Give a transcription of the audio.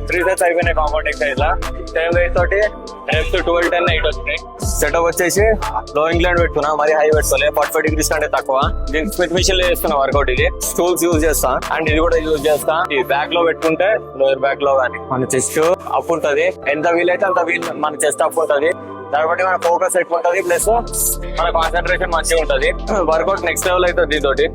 Three sets అయిపోయినాయి compound excise లా. Same wait తోటి reps 12, 10, 8 వచ్చినాయి. సెటప్ వచ్చేసి లో ఇంక్లైన్ పెట్టుకున్నా, మరి హై పెట్టుకోలే. 45 degrees కంటే తక్కువ. దీనికి స్మిత్ మిషన్ లో చేస్తున్నా వర్కౌట్. ఇది స్టూల్స్ యూజ్ చేస్తా అండ్ ఇది కూడా యూజ్ చేస్తా. ఈ బ్యాక్ లో పెట్టుకుంటే లోయర్ బ్యాక్ లో కానీ మన చెస్ట్ అప్ ఉంటది. ఎంత వీలైతే అంత మన చెస్ట్ అప్ ఉంటది. దాన్ని బట్టి మన ఫోకస్ ఎక్కువ ఉంటది, ప్లస్ మన కాన్సన్ట్రేషన్ మంచిగా ఉంటది. వర్కౌట్ నెక్స్ట్ లెవెల్ అవుతుంది దీంతోటి.